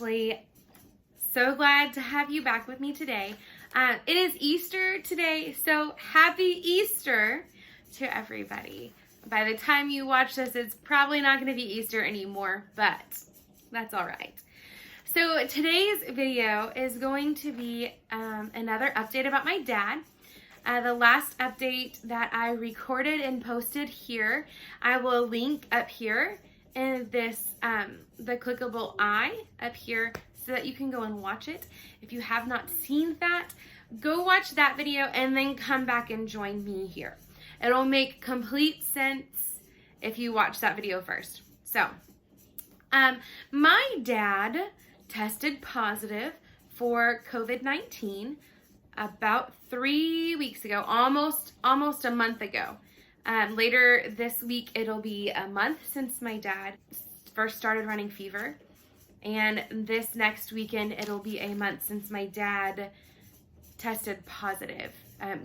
Ashley. So glad to have you back with me today. It is Easter today, so happy Easter to everybody. By the time you watch this, it's probably not going to be Easter anymore, but that's all right. So today's video is going to be another update about my dad. The last update that I recorded and posted here, I will link up here in this, the clickable eye up here so that you can go and watch it. If you have not seen that, go watch that video and then come back and join me here. It'll make complete sense if you watch that video first. So, my dad tested positive for COVID-19 about 3 weeks ago, almost a month ago. Later this week, it'll be a month since my dad first started running fever. And this next weekend, it'll be a month since my dad tested positive,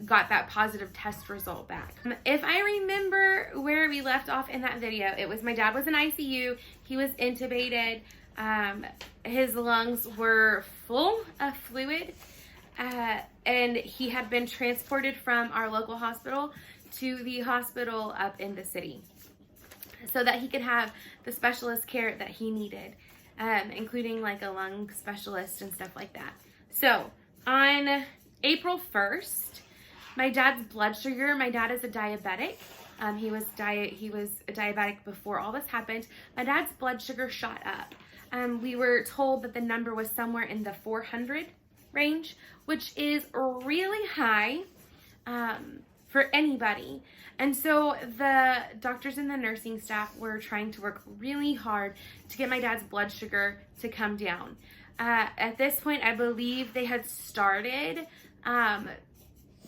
got that positive test result back. If I remember where we left off in that video, it was my dad was in ICU, he was intubated, his lungs were full of fluid, and he had been transported from our local hospital to the hospital up in the city so that he could have the specialist care that he needed, including like a lung specialist and stuff like that. So on April 1st, my dad's blood sugar, my dad is a diabetic. He was a diabetic before all this happened. My dad's blood sugar shot up. We were told that the number was somewhere in the 400 range, which is really high for anybody. And so the doctors and the nursing staff were trying to work really hard to get my dad's blood sugar to come down. At this point, I believe they had started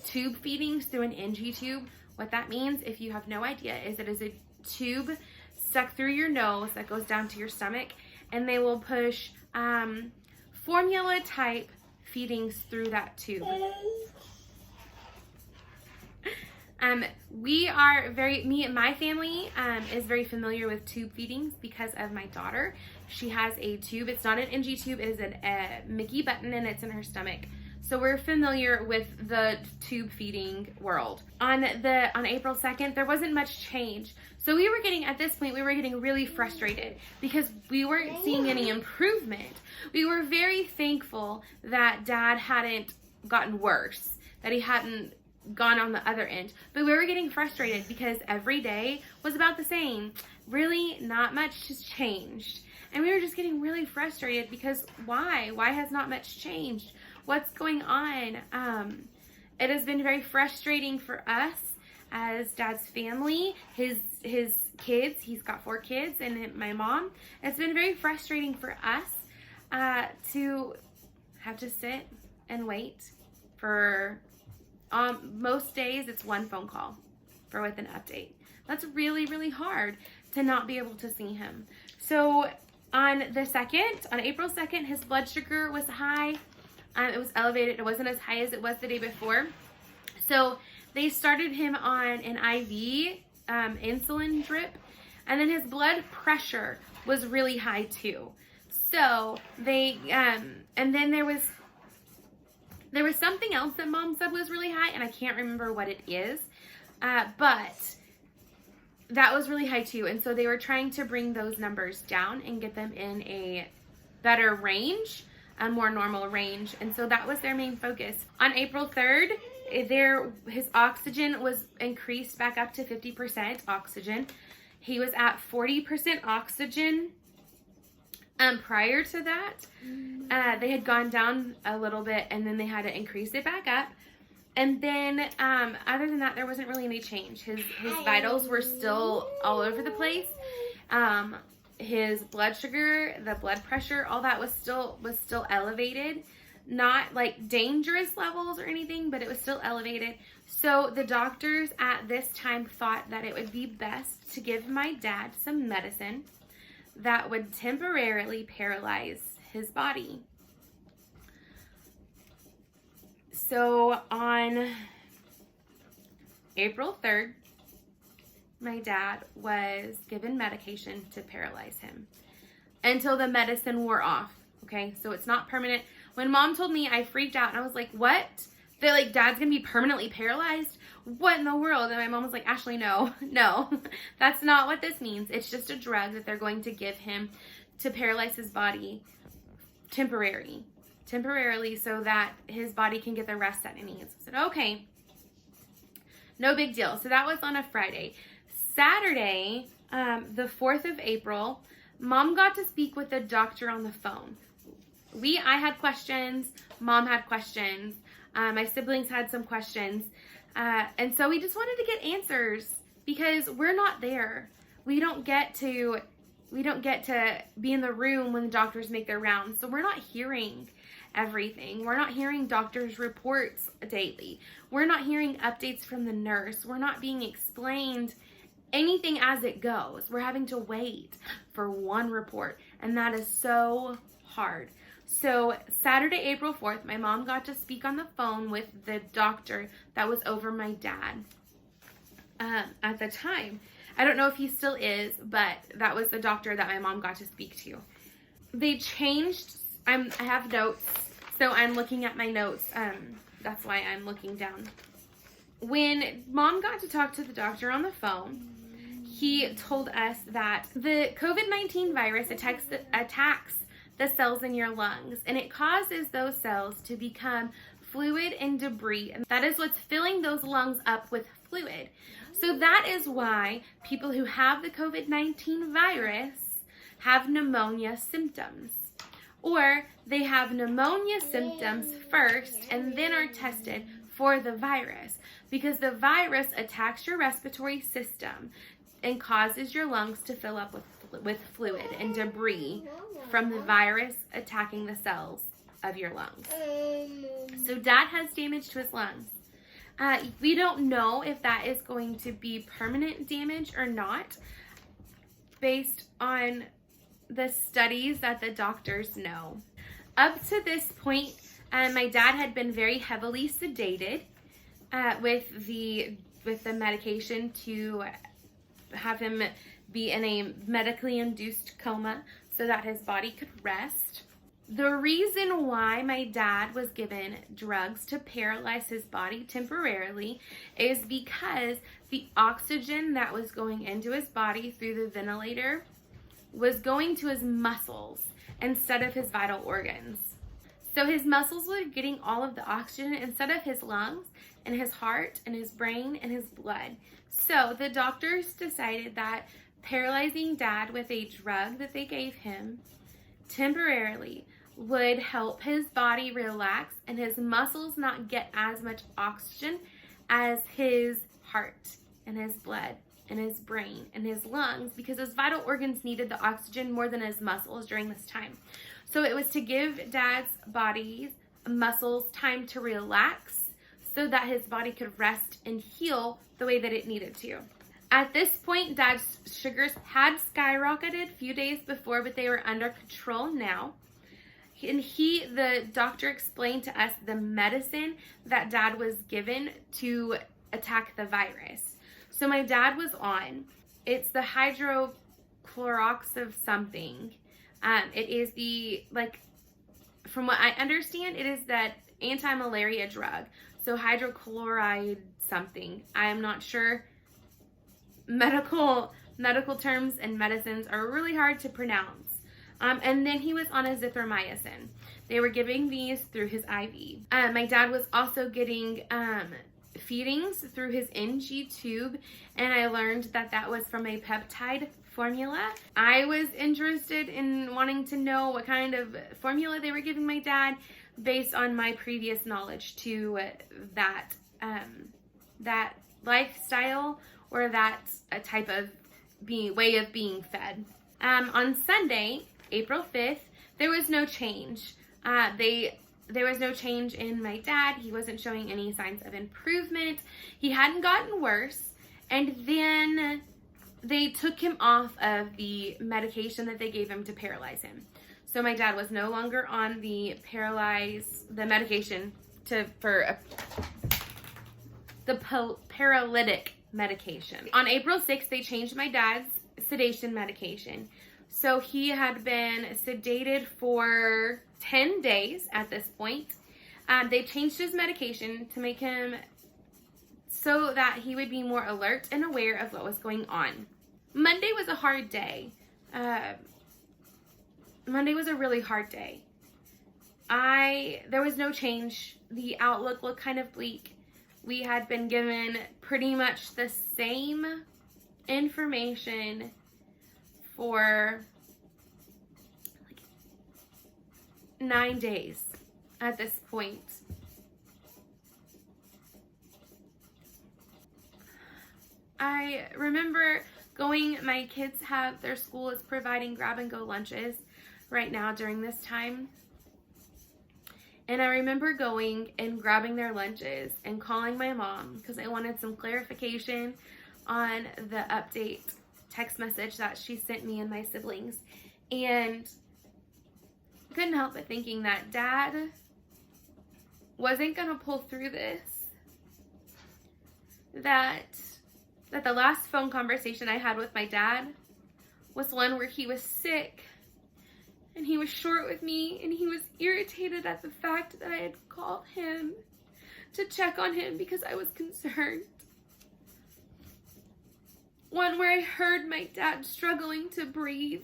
tube feedings through an NG tube. What that means, if you have no idea, is it is a tube stuck through your nose that goes down to your stomach, and they will push formula type feedings through that tube. My family is very familiar with tube feedings because of my daughter. She has a tube. It's not an NG tube. It is a Mickey button, and it's in her stomach. So we're familiar with the tube feeding world. On April 2nd, there wasn't much change. So at this point, we were getting really frustrated because we weren't seeing any improvement. We were very thankful that Dad hadn't gotten worse, that he hadn't gone on the other end. But we were getting frustrated because every day was about the same. Really, not much has changed. And we were just getting really frustrated because why? Why has not much changed? What's going on? It has been very frustrating for us as Dad's family, his kids. He's got 4 kids and my mom. It's been very frustrating for us to have to sit and wait for most days. It's one phone call with an update. That's really, really hard to not be able to see him. So on April 2nd, his blood sugar was high. It was elevated. It wasn't as high as it was the day before. So they started him on an IV insulin drip, and then his blood pressure was really high too. So they, and then there was something else that Mom said was really high, and I can't remember what it is, but that was really high too. And so they were trying to bring those numbers down and get them in a better range, a more normal range. And so that was their main focus. On April 3rd, his oxygen was increased back up to 50% oxygen. He was at 40% oxygen prior to that. They had gone down a little bit, and then they had to increase it back up. And then other than that, there wasn't really any change. His vitals were still all over the place. His blood sugar, the blood pressure, all that was still elevated. Not like dangerous levels or anything, but it was still elevated. So the doctors at this time thought that it would be best to give my dad some medicine that would temporarily paralyze his body. So on April 3rd, my dad was given medication to paralyze him until the medicine wore off. Okay, so it's not permanent. When Mom told me, I freaked out and I was like, what? They're like, Dad's gonna be permanently paralyzed? What in the world? And my mom was like, Ashley, no, that's not what this means. It's just a drug that they're going to give him to paralyze his body temporarily, so that his body can get the rest that it needs. I said, okay, no big deal. So that was on a Friday. Saturday, the 4th of April, Mom got to speak with the doctor on the phone. I had questions, Mom had questions, my siblings had some questions, and so we just wanted to get answers because we're not there. We don't get to be in the room when the doctors make their rounds, so we're not hearing everything. We're not hearing doctors' reports daily. We're not hearing updates from the nurse. We're not being explained anything as it goes. We're having to wait for one report, and that is so hard. So Saturday, April 4th, my mom got to speak on the phone with the doctor that was over my dad at the time. I don't know if he still is, but that was the doctor that my mom got to speak to. They changed, I have notes, so I'm looking at my notes. That's why I'm looking down. When Mom got to talk to the doctor on the phone, he told us that the COVID-19 virus attacks the cells in your lungs, and it causes those cells to become fluid and debris. And that is what's filling those lungs up with fluid. So that is why people who have the COVID-19 virus have pneumonia symptoms. Or they have pneumonia symptoms first and then are tested for the virus, because the virus attacks your respiratory system and causes your lungs to fill up with fluid and debris from the virus attacking the cells of your lungs. So Dad has damage to his lungs. We don't know if that is going to be permanent damage or not, based on the studies that the doctors know. Up to this point, my dad had been very heavily sedated with the medication to have him be in a medically induced coma so that his body could rest. The reason why my dad was given drugs to paralyze his body temporarily is because the oxygen that was going into his body through the ventilator was going to his muscles instead of his vital organs. So his muscles were getting all of the oxygen instead of his lungs and his heart and his brain and his blood. So the doctors decided that paralyzing Dad with a drug that they gave him temporarily would help his body relax and his muscles not get as much oxygen as his heart and his blood and his brain and his lungs, because his vital organs needed the oxygen more than his muscles during this time. So it was to give Dad's body's muscles time to relax so that his body could rest and heal the way that it needed to. At this point, Dad's sugars had skyrocketed a few days before, but they were under control now. And the doctor explained to us the medicine that Dad was given to attack the virus. So my dad was on, it's the hydrochlorox of something. It is from what I understand, it is that anti-malaria drug. So hydrochloride something. I am not sure. Medical terms and medicines are really hard to pronounce. And then he was on azithromycin. They were giving these through his IV. My dad was also getting feedings through his NG tube, and I learned that that was from a peptide formula. I was interested in wanting to know what kind of formula they were giving my dad based on my previous knowledge to that lifestyle, or that type of way of being fed. On Sunday, April 5th, there was no change. There was no change in my dad. He wasn't showing any signs of improvement. He hadn't gotten worse. And then they took him off of the medication that they gave him to paralyze him. So my dad was no longer on the medication for the paralytic medication. On April 6th, they changed my dad's sedation medication So he had been sedated for 10 days at this point. They changed his medication to make him so that he would be more alert and aware of what was going on. Monday was a hard day. Monday was a really hard day. There was no change. The outlook looked kind of bleak. We had been given pretty much the same information for like 9 days at this point. I remember my kids have, their school is providing grab-and-go lunches right now during this time. And I remember going and grabbing their lunches and calling my mom because I wanted some clarification on the update text message that she sent me and my siblings. And I couldn't help but thinking that Dad wasn't going to pull through this. That the last phone conversation I had with my dad was one where he was sick and he was short with me and he was irritated at the fact that I had called him to check on him because I was concerned. One where I heard my dad struggling to breathe.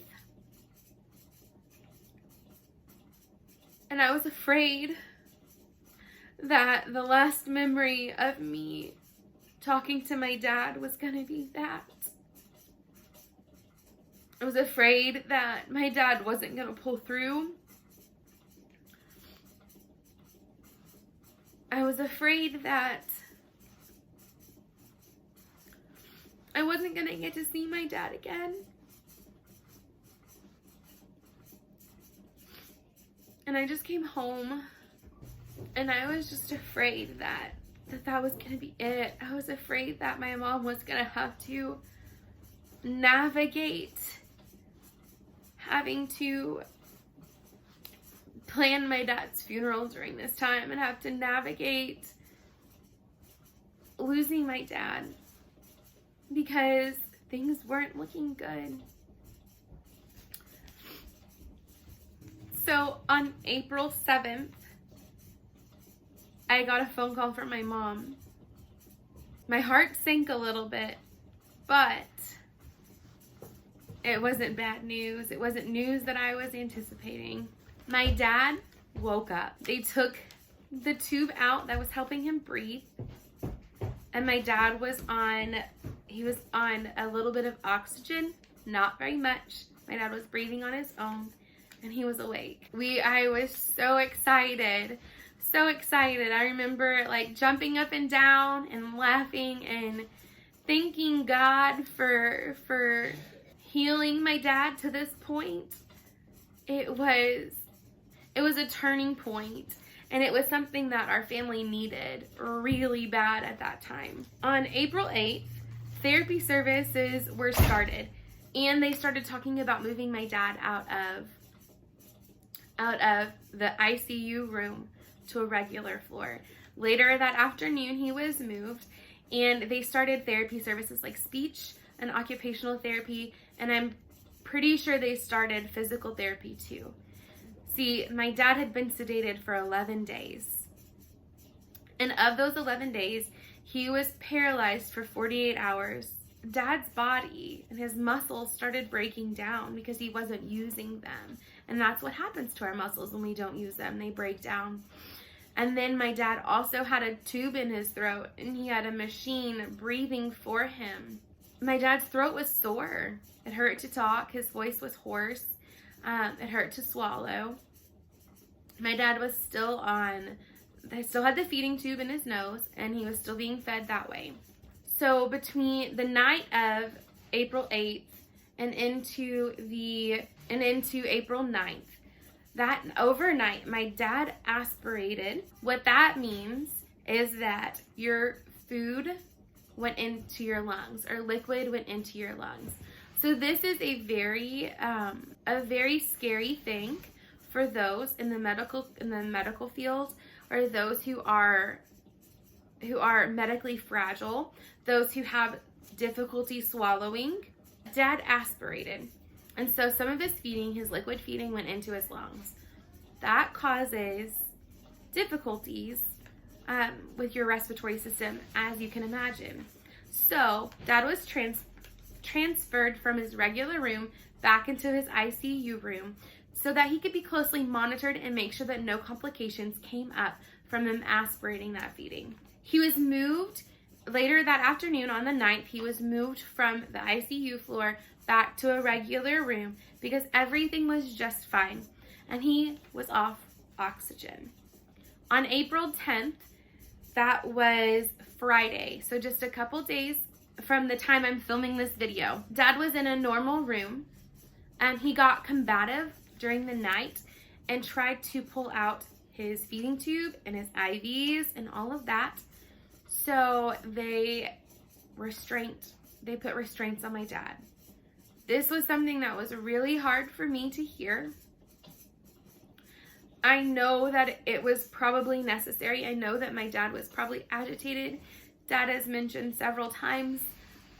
And I was afraid that the last memory of me talking to my dad was going to be that. I was afraid that my dad wasn't going to pull through. I was afraid that I wasn't going to get to see my dad again. And I just came home and I was just afraid that was going to be it. I was afraid that my mom was going to have to navigate having to plan my dad's funeral during this time and have to navigate losing my dad because things weren't looking good. So on April 7th, I got a phone call from my mom. My heart sank a little bit, but it wasn't bad news. It wasn't news that I was anticipating. My dad woke up. They took the tube out that was helping him breathe, and my dad was on a little bit of oxygen, not very much. My dad was breathing on his own, and he was awake. I was so excited. So excited. I remember like jumping up and down and laughing and thanking God for healing my dad to this point. It was a turning point, and it was something that our family needed really bad at that time. On April 8th, therapy services were started, and they started talking about moving my dad out of the ICU room to a regular floor. Later that afternoon, he was moved, and they started therapy services like speech and occupational therapy, and I'm pretty sure they started physical therapy too. See, my dad had been sedated for 11 days. And of those 11 days, he was paralyzed for 48 hours. Dad's body and his muscles started breaking down because he wasn't using them. And that's what happens to our muscles when we don't use them. They break down. And then my dad also had a tube in his throat, and he had a machine breathing for him. My dad's throat was sore. It hurt to talk. His voice was hoarse. It hurt to swallow. My dad was still had the feeding tube in his nose, and he was still being fed that way. So between the night of April 8th and into April 9th, that overnight, my dad aspirated. What that means is that your food went into your lungs, or liquid went into your lungs. So this is a very scary thing for those in the medical field, or those who are medically fragile, those who have difficulty swallowing. Dad aspirated. And so some of his feeding, his liquid feeding, went into his lungs. That causes difficulties with your respiratory system, as you can imagine. So Dad was transferred from his regular room back into his ICU room so that he could be closely monitored and make sure that no complications came up from them aspirating that feeding. He was moved later that afternoon on the 9th. He was moved from the ICU floor back to a regular room because everything was just fine and he was off oxygen. On April 10th, that was Friday, so just a couple days from the time I'm filming this video, Dad was in a normal room and he got combative during the night and tried to pull out his feeding tube and his IVs and all of that. So they put restraints on my dad. This was something that was really hard for me to hear. I know that it was probably necessary. I know that my dad was probably agitated. Dad has mentioned several times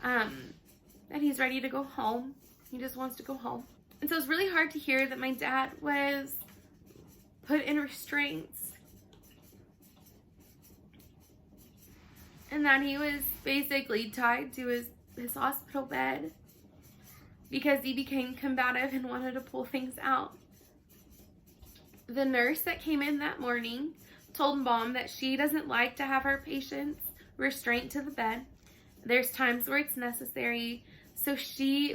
that he's ready to go home. He just wants to go home. And so it's really hard to hear that my dad was put in restraints and that he was basically tied to his hospital bed because he became combative and wanted to pull things out. The nurse that came in that morning told Mom that she doesn't like to have her patients restrained to the bed. There's times where it's necessary. So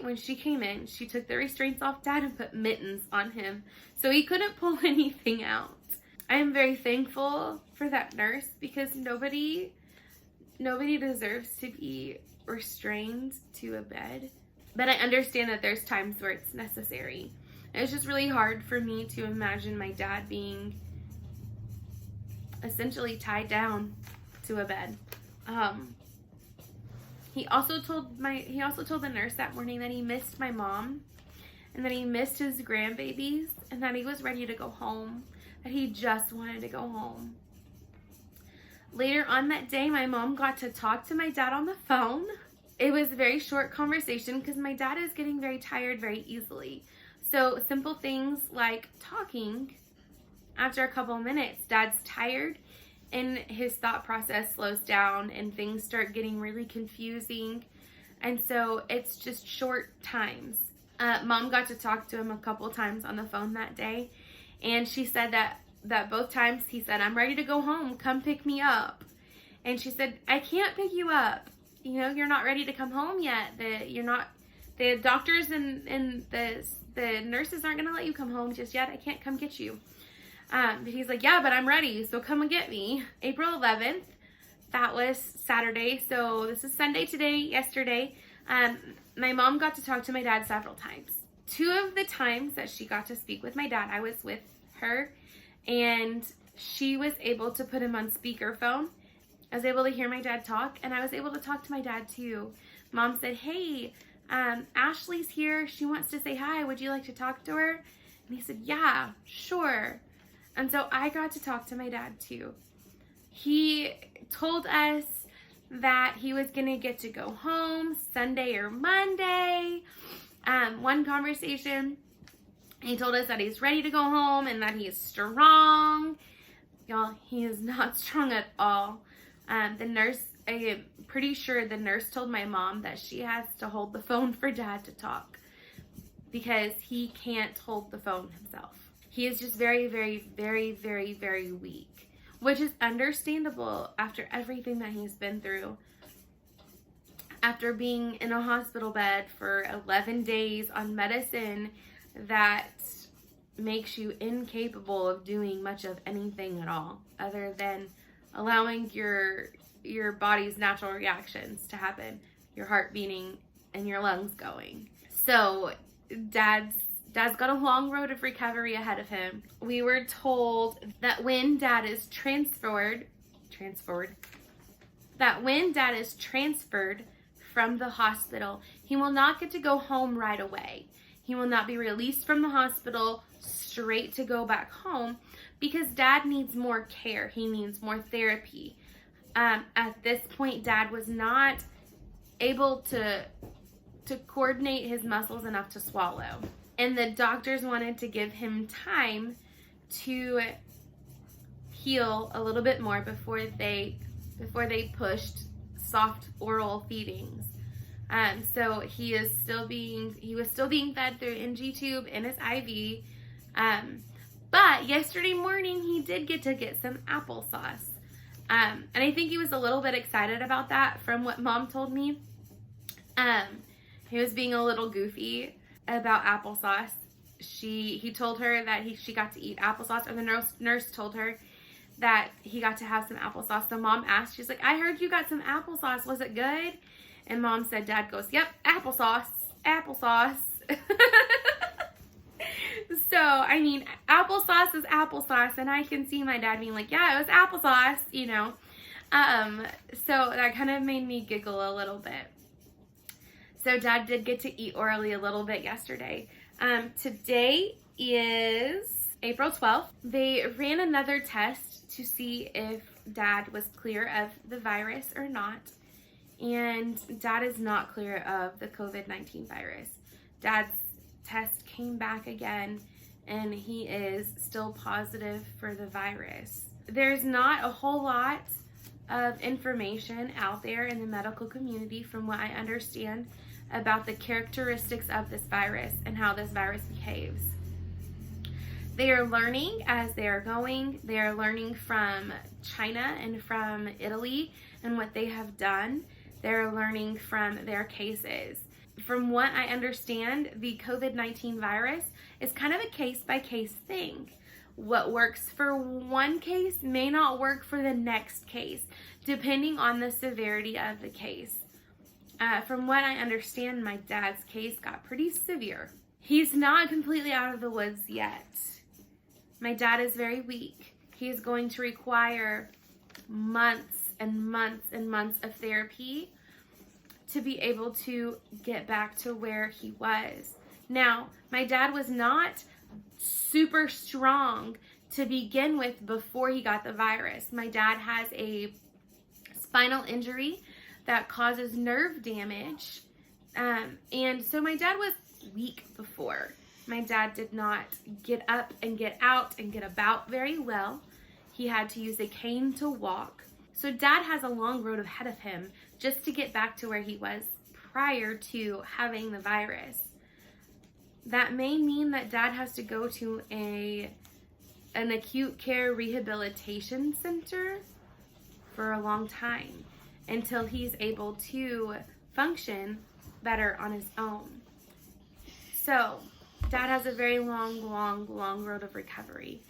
when she came in, she took the restraints off Dad and put mittens on him so he couldn't pull anything out. I am very thankful for that nurse because nobody deserves to be restrained to a bed. But I understand that there's times where it's necessary. It's just really hard for me to imagine my dad being essentially tied down to a bed. He also told the nurse that morning that he missed my mom and that he missed his grandbabies and that he was ready to go home, that he just wanted to go home. Later on that day, my mom got to talk to my dad on the phone. It was a very short conversation because my dad is getting very tired very easily. So simple things like talking, after a couple of minutes, Dad's tired and his thought process slows down and things start getting really confusing. And so it's just short times. Mom got to talk to him a couple times on the phone that day. And she said that both times he said, "I'm ready to go home. Come pick me up." And she said, "I can't pick you up. You know, you're not ready to come home yet. The doctors and the nurses aren't going to let you come home just yet. I can't come get you." But he's like, "Yeah, but I'm ready, so come and get me." April 11th, that was Saturday, so this is Sunday today, yesterday. My mom got to talk to my dad several times. 2 of the times that she got to speak with my dad, I was with her, and she was able to put him on speakerphone. I was able to hear my dad talk, and I was able to talk to my dad too. Mom said, "Hey, Ashley's here. She wants to say hi. Would you like to talk to her?" And he said, "Yeah, sure." And so I got to talk to my dad too. He told us that he was going to get to go home Sunday or Monday. One conversation, he told us that he's ready to go home and that he is strong. Y'all, he is not strong at all. The nurse, I'm pretty sure the nurse told my mom that she has to hold the phone for Dad to talk because he can't hold the phone himself. He is just very, very, very, very, very weak, which is understandable after everything that he's been through. After being in a hospital bed for 11 days on medicine that makes you incapable of doing much of anything at all other than allowing your body's natural reactions to happen, your heart beating and your lungs going. So Dad's got a long road of recovery ahead of him. We were told that when Dad is transferred from the hospital, he will not get to go home right away. He will not be released from the hospital straight to go back home because Dad needs more care. He needs more therapy. At this point, Dad was not able to to coordinate his muscles enough to swallow. And the doctors wanted to give him time to heal a little bit more before they pushed soft oral feedings. So he was still being fed through an NG tube in his IV. But yesterday morning he did get some applesauce. And I think he was a little bit excited about that from what Mom told me. He was being a little goofy about applesauce. He told her that she got to eat applesauce, or the nurse told her that he got to have some applesauce. So Mom asked, she's like, I heard you got some applesauce. Was it good? And Mom said, Dad goes, yep, applesauce. So, I mean, applesauce is applesauce, and I can see my dad being like, yeah, it was applesauce, you know. So that kind of made me giggle a little bit. So Dad did get to eat orally a little bit yesterday. Today is April 12th. They ran another test to see if Dad was clear of the virus or not. And Dad is not clear of the COVID-19 virus. Dad's test came back again, and he is still positive for the virus. There's not a whole lot of information out there in the medical community, from what I understand, about the characteristics of this virus and how this virus behaves. They are learning as they are going. They are learning from China and from Italy and what they have done. They're learning from their cases. From what I understand, the COVID-19 virus is kind of a case-by-case thing. What works for one case may not work for the next case, depending on the severity of the case. From what I understand, my dad's case got pretty severe. He's not completely out of the woods yet. My dad is very weak. He is going to require months and months and months of therapy to be able to get back to where he was. Now, my dad was not super strong to begin with before he got the virus. My dad has a spinal injury that causes nerve damage. And so my dad was weak before. My dad did not get up and get out and get about very well. He had to use a cane to walk. So Dad has a long road ahead of him just to get back to where he was prior to having the virus. That may mean that Dad has to go to an acute care rehabilitation center for a long time until he's able to function better on his own. So Dad has a very long road of recovery.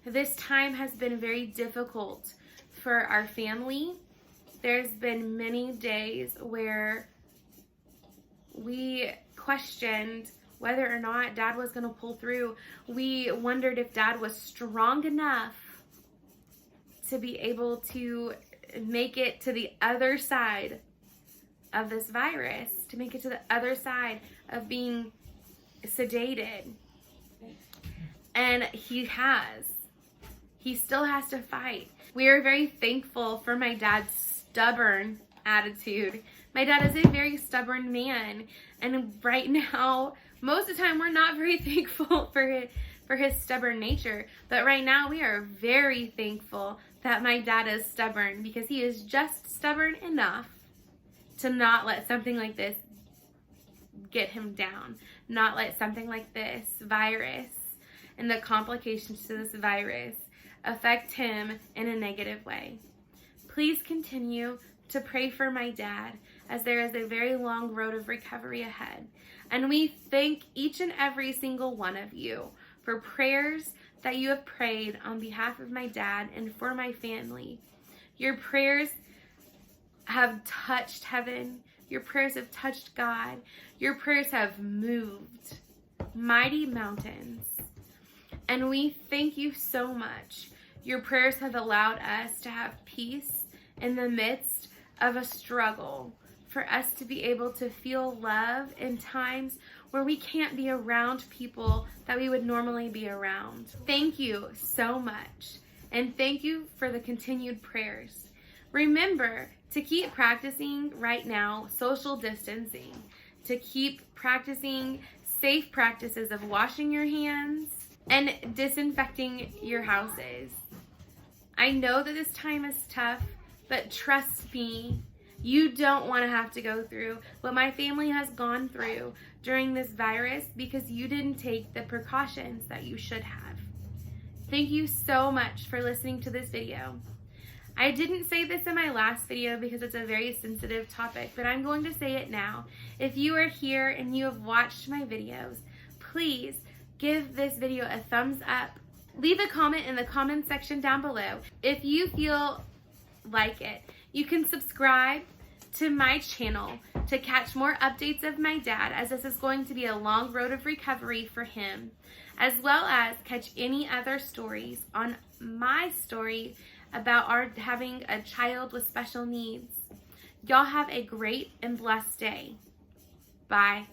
This time has been very difficult for our family. There's been many days where we questioned whether or not Dad was going to pull through. We wondered if Dad was strong enough to be able to make it to the other side of this virus, to make it to the other side of being sedated. And he has. He still has to fight. We are very thankful for my dad's stubborn attitude. My dad is a very stubborn man, and right now, most of the time, we're not very thankful for his stubborn nature. But right now, we are very thankful that my dad is stubborn, because he is just stubborn enough to not let something like this get him down, not let something like this virus and the complications to this virus affect him in a negative way. Please continue to pray for my dad, as there is a very long road of recovery ahead. And we thank each and every single one of you for prayers that you have prayed on behalf of my dad and for my family. Your prayers have touched heaven. Your prayers have touched God. Your prayers have moved mighty mountains. And we thank you so much. Your prayers have allowed us to have peace in the midst of a struggle, for us to be able to feel love in times where we can't be around people that we would normally be around. Thank you so much, and thank you for the continued prayers. Remember to keep practicing right now social distancing. to keep practicing safe practices of washing your hands and disinfecting your houses. I know that this time is tough, but trust me, you don't want to have to go through what my family has gone through during this virus because you didn't take the precautions that you should have. Thank you so much for listening to this video. I didn't say this in my last video because it's a very sensitive topic, but I'm going to say it now. If you are here and you have watched my videos, please give this video a thumbs up. Leave a comment in the comment section down below if you feel like it. You can subscribe to my channel to catch more updates of my dad, as this is going to be a long road of recovery for him, as well as catch any other stories on my story about our having a child with special needs. Y'all have a great and blessed day. Bye.